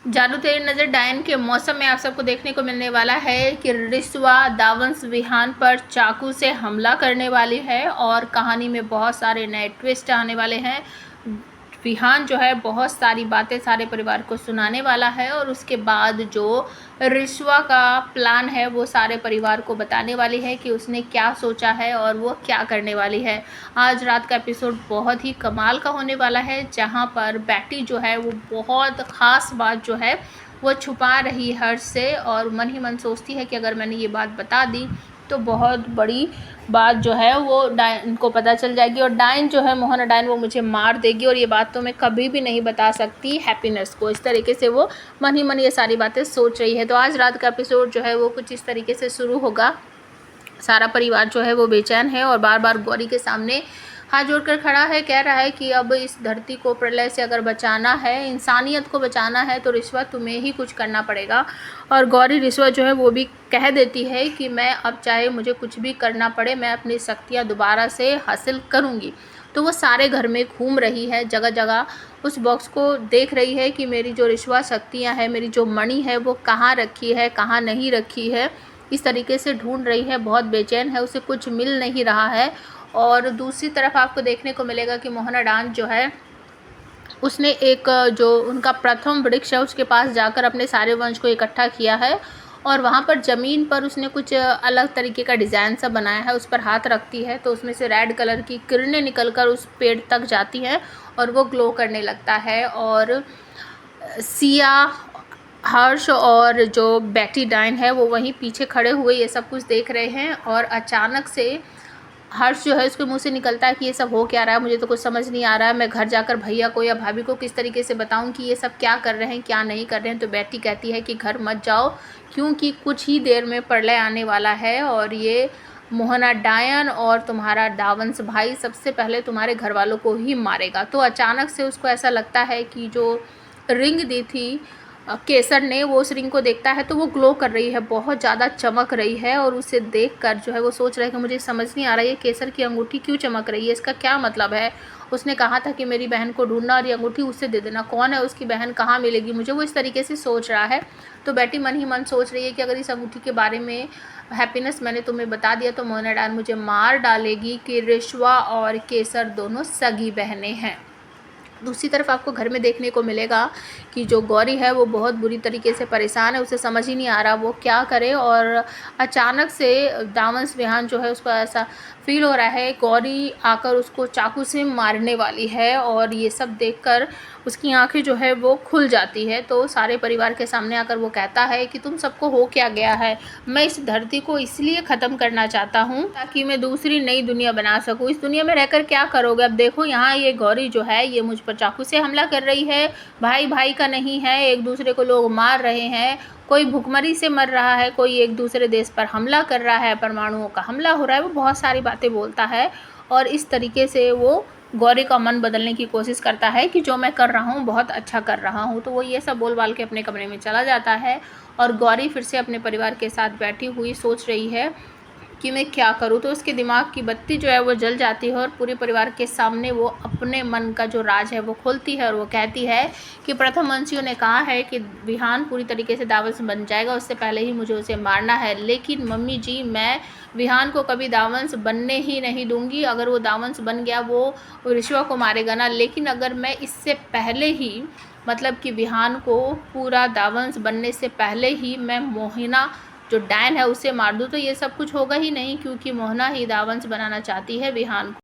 जादू तेरी नज़र डायन के मौसम में आप सबको देखने को मिलने वाला है कि रिश्वा दावंस विहान पर चाकू से हमला करने वाली है और कहानी में बहुत सारे नए ट्विस्ट आने वाले हैं। विहान जो है बहुत सारी बातें सारे परिवार को सुनाने वाला है और उसके बाद जो रिश्वा का प्लान है वो सारे परिवार को बताने वाली है कि उसने क्या सोचा है और वो क्या करने वाली है। आज रात का एपिसोड बहुत ही कमाल का होने वाला है, जहाँ पर बेटी जो है वो बहुत ख़ास बात जो है वो छुपा रही हर्ष से और मन ही मन सोचती है कि अगर मैंने ये बात बता दी तो बहुत बड़ी बात जो है वो डायन को पता चल जाएगी और डायन जो है मोहना डायन वो मुझे मार देगी और ये बात तो मैं कभी भी नहीं बता सकती हैप्पीनेस को। इस तरीके से वो मन ही मन ये सारी बातें सोच रही है। तो आज रात का एपिसोड जो है वो कुछ इस तरीके से शुरू होगा। सारा परिवार जो है वो बेचैन है और बार बार गौरी के सामने हाथ जोड़कर खड़ा है, कह रहा है कि अब इस धरती को प्रलय से अगर बचाना है, इंसानियत को बचाना है तो रिश्वा तुम्हें ही कुछ करना पड़ेगा। और गौरी रिश्वा जो है वो भी कह देती है कि मैं अब चाहे मुझे कुछ भी करना पड़े, मैं अपनी शक्तियाँ दोबारा से हासिल करूँगी। तो वो सारे घर में घूम रही है, जगह जगह उस बॉक्स को देख रही है कि मेरी जो रिश्वा शक्तियाँ हैं, मेरी जो मणि है वो कहाँ रखी है, कहाँ नहीं रखी है। इस तरीके से ढूंढ रही है, बहुत बेचैन है, उसे कुछ मिल नहीं रहा है। और दूसरी तरफ आपको देखने को मिलेगा कि मोहना डांस जो है उसने एक जो उनका प्रथम वृक्ष है उसके पास जाकर अपने सारे वंश को इकट्ठा किया है और वहाँ पर ज़मीन पर उसने कुछ अलग तरीके का डिज़ाइन सा बनाया है। उस पर हाथ रखती है तो उसमें से रेड कलर की किरणें निकलकर उस पेड़ तक जाती हैं और वो ग्लो करने लगता है। और सिया, हर्ष और जो बेटी डायन है वो वहीं पीछे खड़े हुए ये सब कुछ देख रहे हैं और अचानक से हर्ष जो है उसके मुंह से निकलता है कि ये सब हो क्या रहा है, मुझे तो कुछ समझ नहीं आ रहा है, मैं घर जाकर भैया को या भाभी को किस तरीके से बताऊं कि ये सब क्या कर रहे हैं क्या नहीं कर रहे हैं। तो बेटी कहती है कि घर मत जाओ क्योंकि कुछ ही देर में प्रलय आने वाला है और ये मोहना डायन और तुम्हारा दावंस भाई सबसे पहले तुम्हारे घर वालों को ही मारेगा। तो अचानक से उसको ऐसा लगता है कि जो रिंग दी थी केसर ने, वो उस रिंग को देखता है तो वो ग्लो कर रही है, बहुत ज़्यादा चमक रही है और उसे देखकर जो है वो सोच रहा है कि मुझे समझ नहीं आ रहा है ये केसर की अंगूठी क्यों चमक रही है, इसका क्या मतलब है। उसने कहा था कि मेरी बहन को ढूंढना और ये अंगूठी उससे दे देना, कौन है उसकी बहन, कहाँ मिलेगी मुझे, वो इस तरीके से सोच रहा है। तो बेटी मन ही मन सोच रही है कि अगर इस अंगूठी के बारे में हैप्पीनेस मैंने तुम्हें बता दिया तो मोहना डायन मुझे मार डालेगी कि रिश्वा और केसर दोनों सगी बहनें हैं। दूसरी तरफ आपको घर में देखने को मिलेगा कि जो गौरी है वो बहुत बुरी तरीके से परेशान है, उसे समझ ही नहीं आ रहा वो क्या करे। और अचानक से दावंस विहान जो है उसको ऐसा फील हो रहा है गौरी आकर उसको चाकू से मारने वाली है और ये सब देखकर उसकी आंखें जो है वो खुल जाती है। तो सारे परिवार के सामने आकर वो कहता है कि तुम सबको हो क्या गया है, मैं इस धरती को इसलिए ख़त्म करना चाहता हूँ ताकि मैं दूसरी नई दुनिया बना सकूँ। इस दुनिया में रहकर क्या करोगे, अब देखो यहाँ ये गौरी जो है ये मुझ पर चाकू से हमला कर रही है, भाई भाई का नहीं है, एक दूसरे को लोग मार रहे हैं, कोई भुखमरी से मर रहा है, कोई एक दूसरे देश पर हमला कर रहा है, परमाणुओं का हमला हो रहा है। वो बहुत सारी बातें बोलता है और इस तरीके से वो गौरी का मन बदलने की कोशिश करता है कि जो मैं कर रहा हूँ बहुत अच्छा कर रहा हूँ। तो वो ये सब बोल बाल के अपने कमरे में चला जाता है और गौरी फिर से अपने परिवार के साथ बैठी हुई सोच रही है कि मैं क्या करूँ। तो उसके दिमाग की बत्ती जो है वो जल जाती है और पूरे परिवार के सामने वो अपने मन का जो राज है वो खोलती है और वो कहती है कि प्रथम वंशियों ने कहा है कि विहान पूरी तरीके से दावंस बन जाएगा, उससे पहले ही मुझे उसे मारना है। लेकिन मम्मी जी मैं विहान को कभी दावंस बनने ही नहीं दूंगी, अगर वो दावंस बन गया वो रिश्वा को मारेगा ना, लेकिन अगर मैं इससे पहले ही मतलब कि विहान को पूरा दावंस बनने से पहले ही मैं मोहिना जो डायन है उसे मार दूँ तो ये सब कुछ होगा ही नहीं, क्योंकि मोहना ही दावंस बनाना चाहती है विहान को।